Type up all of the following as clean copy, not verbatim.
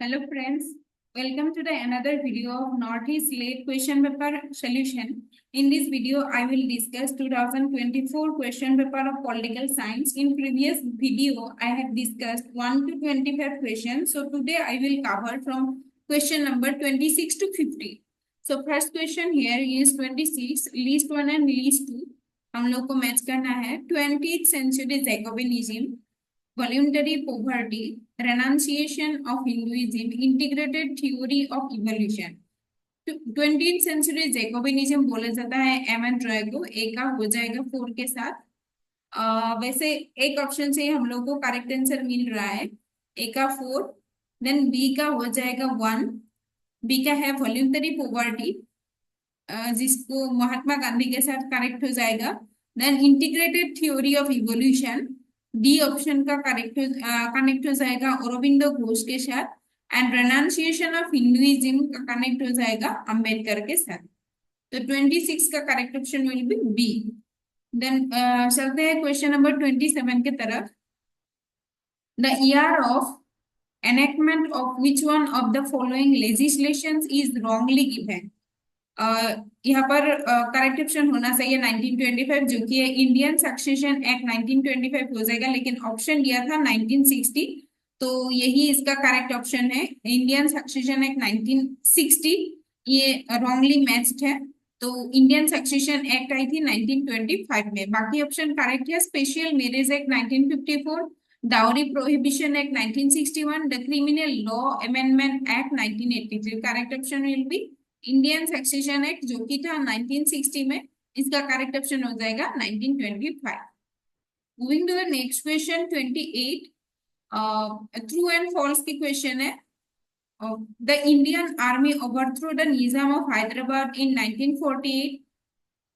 Hello friends, welcome to the another video of Northeast Late Question Paper Solution. In this video, I will discuss 2024 question paper of Political Science. In previous video, I have discussed 1 to 25 questions. So today I will cover from question number 26 to 50. So first question here is 26, list 1 and list 2. हम लोग को match करना है 20th century Jacobinism, voluntary poverty, renunciation of Hinduism, integrated theory of evolution. 20th century Jacobinism बोला जाता है M N Roy को। ए का हो जाएगा 4 के साथ। वैसे एक ऑप्शन से हम लोग को करेक्ट आंसर मिल रहा है। ए का 4, देन बी का हो जाएगा 1। बी का है वॉल्यूंटरी पोवर्टी, जिसको महात्मा गांधी के साथ करेक्ट हो जाएगा। Then integrated theory of evolution, D option का कनेक्ट हो जाएगा औरोबिंदो घोष के साथ। एंड रेनाउंसिएशन ऑफ हिंदुइज्म का कनेक्ट हो जाएगा अंबेडकर के साथ। तो 26 का correct option will be B. Then चलते हैं क्वेश्चन नंबर 27 के तरफ। The year of enactment of which one of the following legislations is wrongly given? यहाँ पर करेक्ट ऑप्शन होना चाहिए 1925, जो कि है इंडियन सक्सेशन एक्ट 1925 हो जाएगा, लेकिन ऑप्शन दिया था 1960, तो यही इसका करेक्ट ऑप्शन है। इंडियन सक्सेशन एक्ट 1960 ये रॉन्गली मैच्ड है, तो इंडियन सक्सेशन एक्ट आई थी 1925 में। बाकी ऑप्शन करेक्ट है। Special marriage act 1954, dowry prohibition act 1961, the criminal law amendment act 1983। Correct option will B Indian succession act, जो कि था 1960 में। इसका करेक्ट ऑप्शन हो जाएगा 1925। Moving to the next question 28, true and false की क्वेश्चन है। The Indian army overthrow the Nizam of Hyderabad in 1948।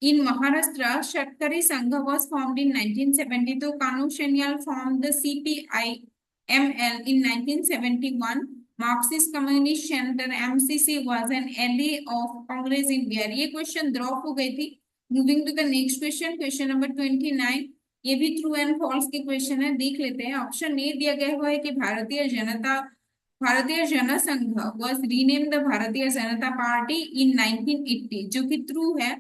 In Maharashtra, Shatkari Sangha was formed in 1972. Kanu Sanyal formed the CPIML in 1971. Marxist Communist Center MCC was an ally of Congress in India. ये question drop हो गई थी। Moving to the next question, question number 29। ये भी true and false के question है, देख लेते हैं। ऑप्शन ए दिया गया हुआ है कि भारतीय Jansangh was renamed the Bharatiya Janata party in 1980, जो कि ट्रू है।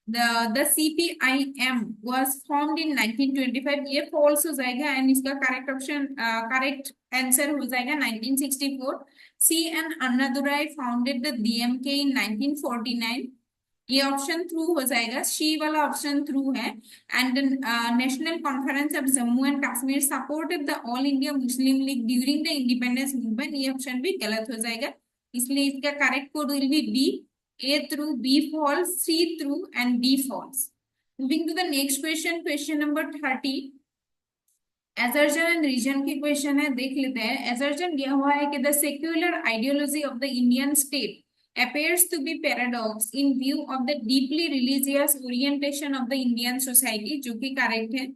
The CPIM was formed in 1925, ये फॉल्स हो जाएगा। एंड इसका करेक्ट आंसर हो जाएगा 1964। C N Annadurai founded the DMK in 1949, ये ऑप्शन ट्रू हो जाएगा। शी वाला ऑप्शन ट्रू है। And national conference of Jammu and Kashmir supported the all India Muslim league during the independence movement, ये ऑप्शन भी गलत हो जाएगा। इसलिए इसका correct code will be D. A true, B false, C true and D false. Moving to the next question, question number 30. Assertion and reason की question है, देख लेते हैं। Assertion दिया हुआ है कि the secular ideology of the Indian state appears to be paradox in view of the deeply religious orientation of the Indian society, जो कि करेक्ट है।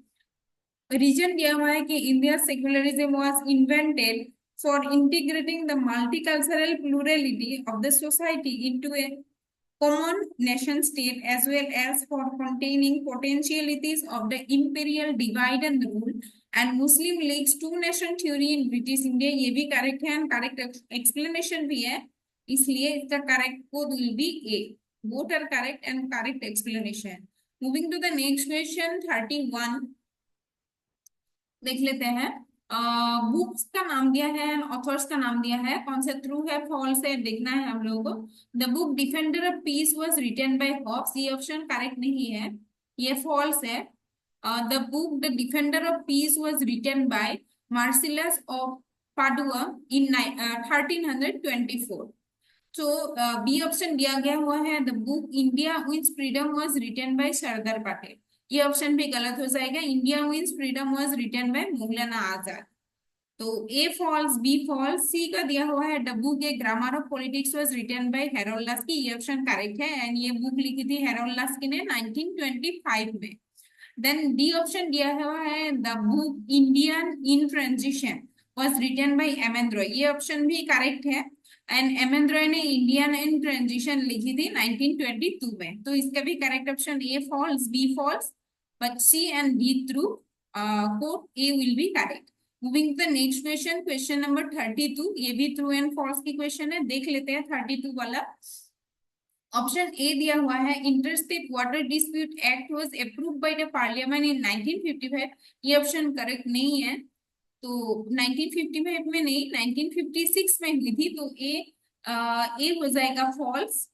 रीजन दिया हुआ है कि India's secularism was invented for integrating the multicultural plurality of the society into a common nation state, as well as for containing potentialities of the imperial divide and rule and Muslim League's two nation theory in British India, ये भी correct है। Correct explanation भी है, इसलिए इसका correct code will be A. Both are correct and correct explanation. Moving to the next question 31, देख लेते हैं। बुक्स का नाम दिया है, ऑथर्स का नाम दिया है, कौन सा ट्रू है फॉल्स है देखना है हम लोगों को। The book defender of peace was written by Hobbes, ये ऑप्शन करेक्ट नहीं है, ये फॉल्स है। The book the defender of peace was written by Marsilius of Padua in 1324। तो बी ऑप्शन दिया गया हुआ है, the book India wins freedom was written by Sardar Patel, ये ऑप्शन भी गलत हो जाएगा। India wins freedom was written by Maulana Azad, तो A false, B false. C का दिया हुआ है, the book A grammar of politics was written by Harold Laski, ये ऑप्शन करेक्ट है। एंड ये बुक लिखी थी हैरोल्ड लास्की ने 1925 में। देन डी ऑप्शन दिया हुआ है, the book Indian in transition was written by M N Roy, ये ऑप्शन भी करेक्ट है। एंड एम एन रॉय ने इंडियन इन ट्रांजिशन लिखी थी 1922 में, तो इसका भी correct option A false, B false, but C and D true, quote A will be correct. Moving the next question, question number 32, ये भी ट्रू एंड फॉल्स की क्वेश्चन है, देख लेते हैं 32 वाला। ऑप्शन ए दिया हुआ है interstate water dispute act was approved by the parliament in 1955। ये ऑप्शन करेक्ट नहीं है, तो 1955 में नहीं, 1956 में हुई थी, तो ए हो जाएगा फॉल्स।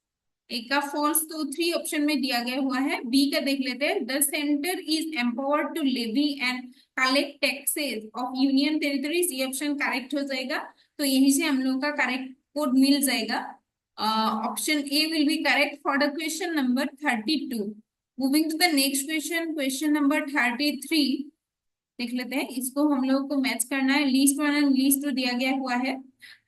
ए का फॉल्स तो 3 ऑप्शन में दिया गया हुआ है। बी का देख लेते हैं, the centre is empowered to levy and collect taxes of union territories, ये ऑप्शन करेक्ट हो जाएगा, तो यहीं से हम लोग का करेक्ट कोड मिल जाएगा। Option A will be correct for the question number 32। Moving to the next question, question number 33 देख लेते हैं, इसको हम लोग को मैच करना है। Least one and least two दिया गया हुआ है।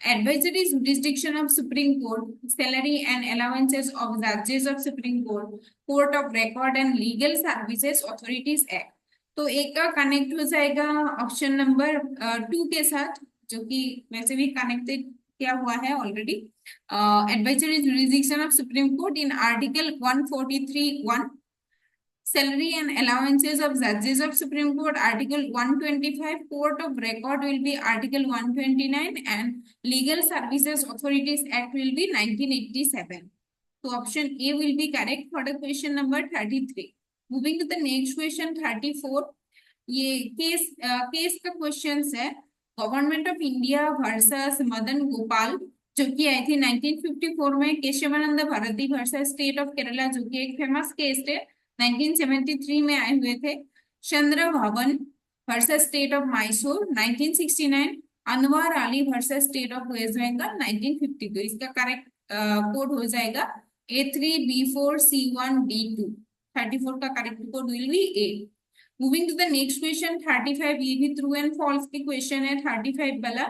Advisory jurisdiction of supreme court, salary and allowances of जजेस of supreme court, court of record and legal services authorities act. तो एक का कनेक्ट हो जाएगा ऑप्शन नंबर 2 के साथ, जो कि वैसे भी कनेक्टेड किया हुआ है already. Advisory jurisdiction of supreme court in article 143(1), salary and allowances of judges of Supreme Court, Article 125, Court of Record will be Article 129, and Legal Services Authorities Act will be 1987. So option A will be correct for the question number 33. Moving to the next question 34, ये case का question है, government of India versus Madan Gopal, जो कि आई थी 1954 में, Kesavananda Bharati versus state of Kerala, जो कि एक फेमस केस है, 1973 में आए हुए थे। Chandra Bhavan versus state of Mysore 1969, Anwar Ali versus state of West Bengal 1952। इसका करेक्ट कोड हो जाएगा A3B4C1D2। 34 का correct code will be A. Moving to the next question 35, ये भी ट्रू एंड फॉल्स की क्वेश्चन है। 35 वाला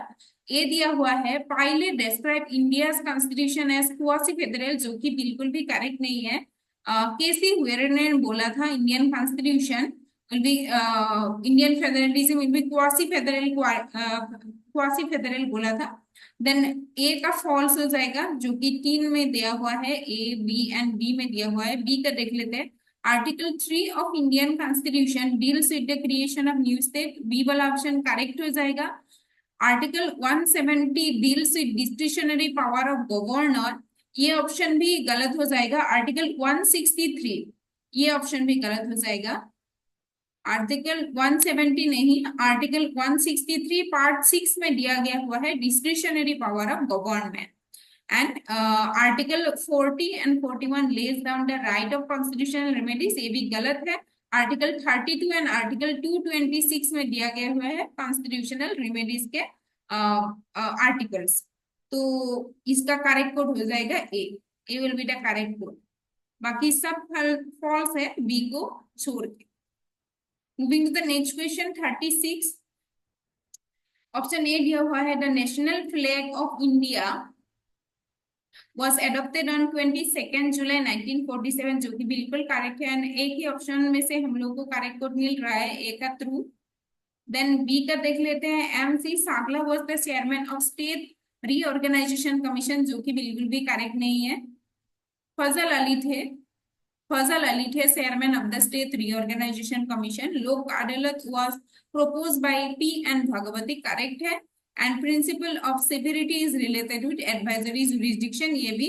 ए दिया हुआ है, पायले describe India's constitution as quasi federal, जो कि बिल्कुल भी करेक्ट नहीं है। केसी हुएरे ने बोला था Indian constitution will be Indian federalism will be quasi federal, quasi federal बोला था। देन ए का फॉल्स हो जाएगा, जो कि 3 में दिया हुआ है, ए बी एंड बी में दिया हुआ है। बी का देख लेते हैं, article 3 of Indian constitution deals with the creation of new state, B वाला ऑप्शन करेक्ट हो जाएगा। Article 170 deals with discretionary power of governor, ये ऑप्शन भी गलत हो जाएगा। आर्टिकल 163, ये ऑप्शन भी गलत हो जाएगा। आर्टिकल 170 नहीं, आर्टिकल 163 पार्ट 6 में दिया गया हुआ है discretionary power of government. And article 40 and 41 lays down the right of constitutional remedies, ये भी गलत है। आर्टिकल 32 एंड आर्टिकल 226 में दिया गया हुआ है कॉन्स्टिट्यूशनल रेमेडीज के आर्टिकल्स, तो इसका करेक्ट कोड हो जाएगा A will be the correct code. बाकी सब फॉल्स है बी को छोड़ के। Moving to the next question 36, option A दिया हुआ है, the national flag of India was adopted on 22nd July 1947, जो कि बिल्कुल करेक्ट है। एंड एक ही ऑप्शन में से हम लोग को करेक्ट कोड मिल रहा है, ए का ट्रू। देन बी का देख लेते हैं, MC Chagla was the chairman of state reorganisation commission, जो कि बिल्कुल भी करेक्ट नहीं है। फजल अली थे chairman of the state reorganisation commission. Lok Adalat was proposed by P.N. Bhagwati, correct है। And principle of severity is related with advisory jurisdiction, ये भी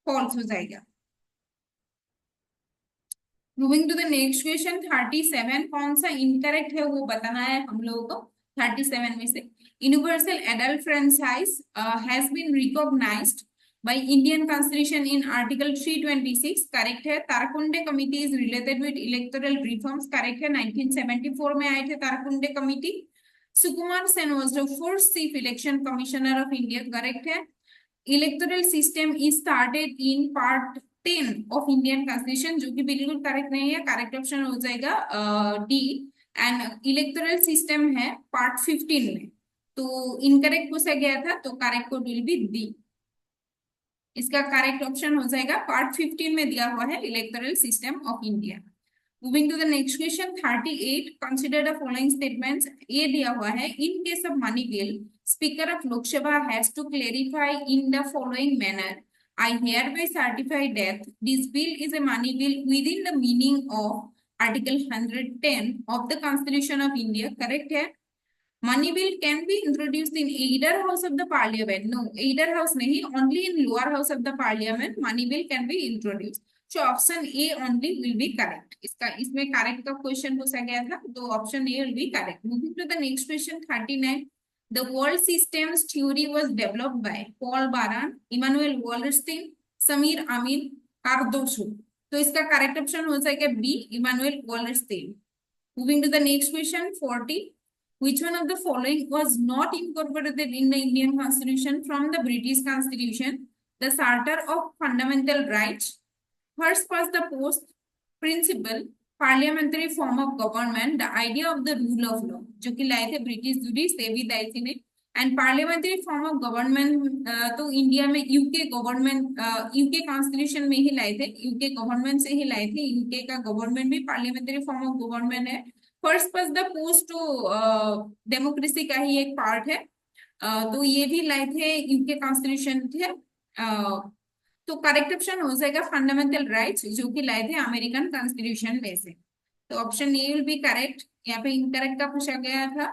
फॉल्स हो जाएगा। Moving to the next question 37, कौन सा इनकरेक्ट है वो बताना है हम लोगों को। 37 में से universal adult franchise has been recognised by Indian Constitution in Article 326, correct है। Tarkunde committee is related with electoral reforms, correct है। 1974 में आए थे Tarkunde committee. Sukumar Sen was the first chief election commissioner of India, correct है। Electoral system is started in part 10 of Indian constitution, जो कि बिल्कुल correct नहीं है, करेक्ट ऑप्शन हो जाएगा डी। एंड इलेक्टोरल सिस्टम है पार्ट 15 में, तो इनकरेक्ट पूछा गया था, तो correct code will be D. इसका करेक्ट ऑप्शन हो जाएगा पार्ट 15 में दिया हुआ है electoral system of India. Moving to the next question 38, consider the following statements. ये दिया हुआ है, in case of money bill speaker of Lok Sabha has to clarify in the following manner, I hereby certify that this bill is a money bill within the meaning of Article 110 of the Constitution of India, correct है। Money bill can be introduced in either house of the parliament. No, either house nahi, only in lower house of the parliament money bill can be introduced. So option A only will be correct. इसका इसमें correct का question पूछा गया था, तो option A will be correct. Moving to the next question 39. The world systems theory was developed by Paul Baran, Immanuel Wallerstein, Samir Amin, Cardoso. तो इसका correct option हो जाएगा B, Immanuel Wallerstein. Moving to the next question 40. Which one of the following was not incorporated in the Indian Constitution from the British Constitution? The Charter of Fundamental Rights, first past the post principle, parliamentary form of government, the idea of the rule of law, जो कि लाए थे British जूडिस देवी दाइसी ने, and parliamentary form of government तो India में UK government UK constitution में ही लाए थे, यूके गवर्नमेंट से ही लाए थे, यूके का गवर्नमेंट भी पार्लियामेंट्री फॉर्म ऑफ गवर्नमेंट है। फर्स्ट पस द पोस्ट टू डेमोक्रेसी का ही एक पार्ट है, तो ये भी लाए थे यूके कॉन्स्टिट्यूशन थे। तो करेक्ट ऑप्शन हो जाएगा फंडामेंटल राइट्स, जो कि लाए थे अमेरिकन कॉन्स्टिट्यूशन में से। तो option A will be correct. यहाँ पे इनकरेक्ट का पूछा गया था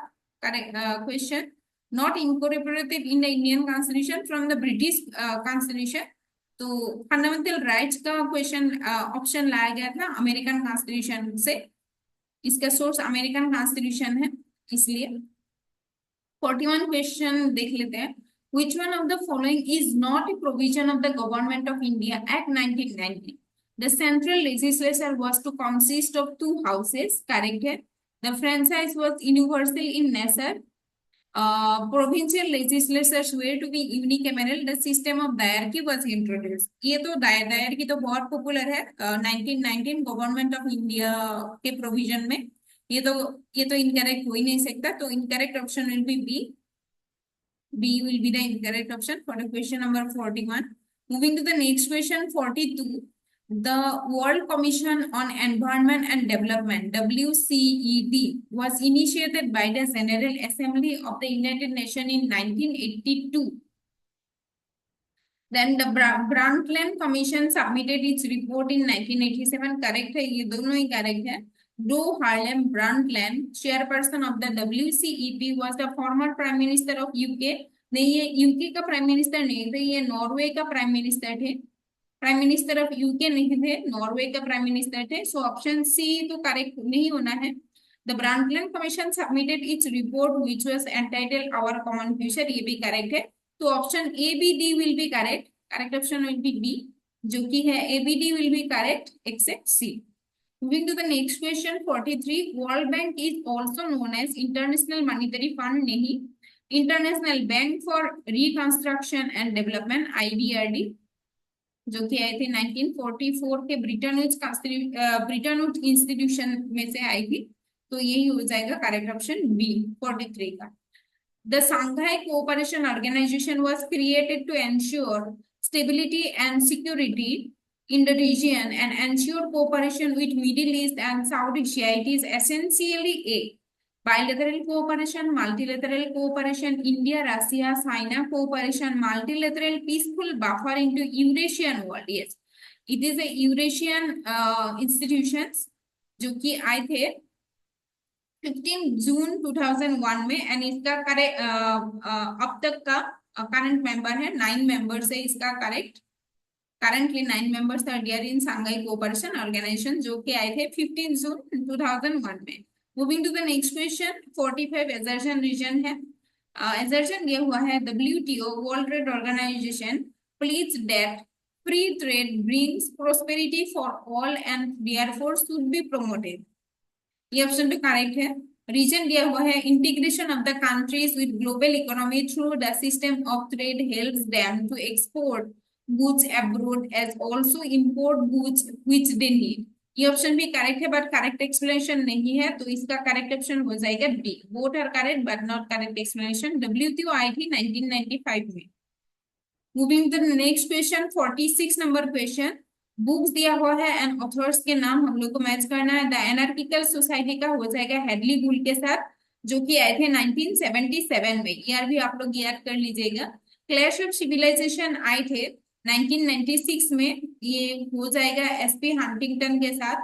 correct question, not incorporated in the Indian constitution from the British constitution. तो फंडामेंटल राइट्स का क्वेश्चन ऑप्शन लाया गया था अमेरिकन कॉन्स्टिट्यूशन से, इसका सोर्स अमेरिकन कॉन्स्टिट्यूशन है इसलिए। 41 क्वेश्चन देख लेते हैं। Which one of the following is not a provision of the Government of India Act 1990? The central legislature was to consist of two houses. Correct है. The franchise was universal in nature. Provincial legislatures were to be unicameral. The system of hierarchy was introduced. ये तो hierarchy तो बहुत popular है 1919 government of India के provision में। ये तो इनकरेक्ट हो ही नहीं सकता, तो incorrect option will be B. B will be the incorrect option for the question number 41. Moving to the next question 42. The World Commission on Environment and Development WCED was initiated by the General Assembly of the United Nations in 1982. Then the Brundtland Commission submitted its report in 1987. Correct है, ये दोनों ही correct है. Doe Harlem Brundtland, chairperson of the WCED, was the former prime minister of UK. नहीं, ये UK का prime minister नहीं थे, ये नॉर्वे का प्राइम मिनिस्टर थे। प्राइम मिनिस्टर ऑफ यूके नहीं थे, नॉर्वे का प्राइम मिनिस्टर थे। सो ऑप्शन सी तो करेक्ट नहीं होना है। The Brundtland commission submitted its report which was entitled our common future, ये भी करेक्ट है। तो option A B D will be correct. Correct option will be B, जो कि है A B D will be correct except C. Moving to the next question 43. World Bank is also known as International Monetary Fund, नहीं, International Bank for Reconstruction and Development IBRD, जो कि आई थी 1944 के Britain woods institution में से आई थी। तो यही हो जाएगा करेक्ट ऑप्शन बी 43 का। The Shanghai Cooperation Organization was created to ensure stability and security in the region and ensure cooperation with Middle East and South Asia. It is essentially a bilateral cooperation, multilateral cooperation, India-Russia, China cooperation, multilateral peaceful buffer into Eurasian world. Yes, it is a Eurasian institutions जो कि आए थे 15 जून 2001 में, and इसका correct अब तक का current member है 9 मेंबर्स है इसका correct. Currently 9 members are there in Shanghai Cooperation Organization, जो कि आए थे 15 जून 2001 में। Moving to the next question 45 assertion region है। assertion दिया हुआ है WTO World Trade Organization pleads that free trade brings prosperity for all and therefore should be promoted. ये ऑप्शन पे करेक्ट है। रीजन दिया हुआ है integration of the countries with global economy through the system of trade helps them to export goods abroad as also import goods which they need. ये option भी correct है, but correct explanation नहीं है, तो इसका करेक्ट ऑप्शन हो जाएगा B. Both are correct but not correct explanation. WTO आई थी 1995 में। Moving to the next question 46 number question. Books दिया हुआ है एंड ऑथर्स के नाम हम लोग को मैच करना है। द एनार्किकल सोसाइटी का हो जाएगा हेडली बुल के साथ, जो कि आए थे 1977 में। ईयर भी आप लोग याद कर लीजिएगा। क्लैश ऑफ सिविलाइजेशन आए थे 1996 में, ये हो जाएगा SP हंटिंगटन के साथ।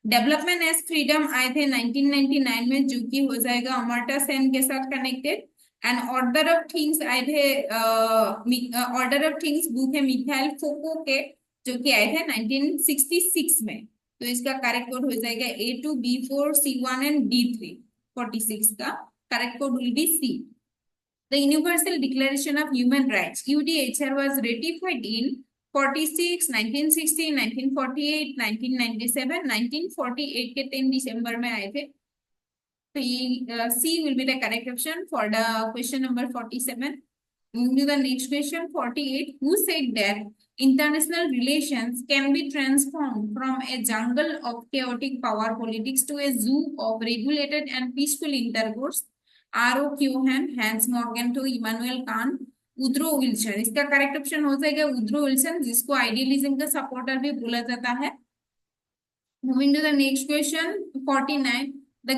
डेवलपमेंट एज फ्रीडम आए थे 1999 में, जो कि हो जाएगा अमर्त्य सेन के साथ connected. And order of things आए थे, ऑर्डर ऑफ थिंग्स बुक है मिखाइल फोको के, जो कि आए थे 1966 में। तो इसका करेक्ट कोड हो जाएगा A2 B4 C1 and D3। 46 का correct code will B C। The Universal Declaration of Human Rights UDHR was ratified in 46, 1960, 1948, 1997, 1948 के 3 दिसंबर में आए थे। तो ये C will be the correct option for the question number 47. Moving to the next question 48. Who said that international relations can be transformed from a jungle of chaotic power politics to a zoo of regulated and peaceful intercourse? R.O. Cohen, Hans Morgan to Immanuel Kant, Woodrow Wilson. इसका correct option हो जाएगा Woodrow Wilson, जिसको idealism का supporter भी बोला जाता है। Moving to the next question 49. The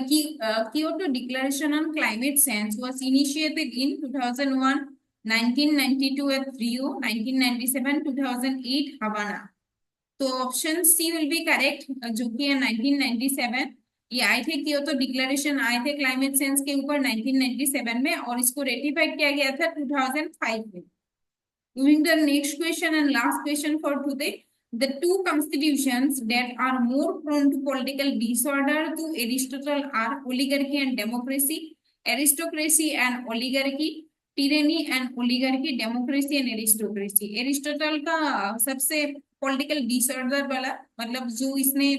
Kyoto Declaration on Climate Change was initiated in 2001, 1992 at Rio, 1997, 2008 Havana. तो option C will be correct, जो कि है 1997। ये आए थे, कियोतो डिक्लेरेशन आए थे क्लाइमेट चेंज के ऊपर 1997 में, और इसको रेटिफाइड किया गया था 2005 में। Moving to the next question and last question for today. The two constitutions that are more prone to political disorder to Aristotle are oligarchy and democracy, aristocracy and oligarchy, tyranny and oligarchy, democracy and aristocracy. Aristotle का सबसे political disorder वाला, मतलब जो इसने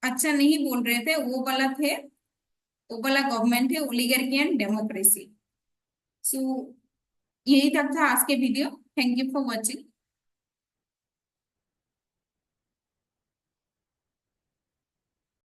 अच्छा नहीं बोल रहे थे, वो वाला थे, वो वाला गवर्नमेंट है ओलिगार्की एंड डेमोक्रेसी। सो यही तक था आज के video. Thank you for watching.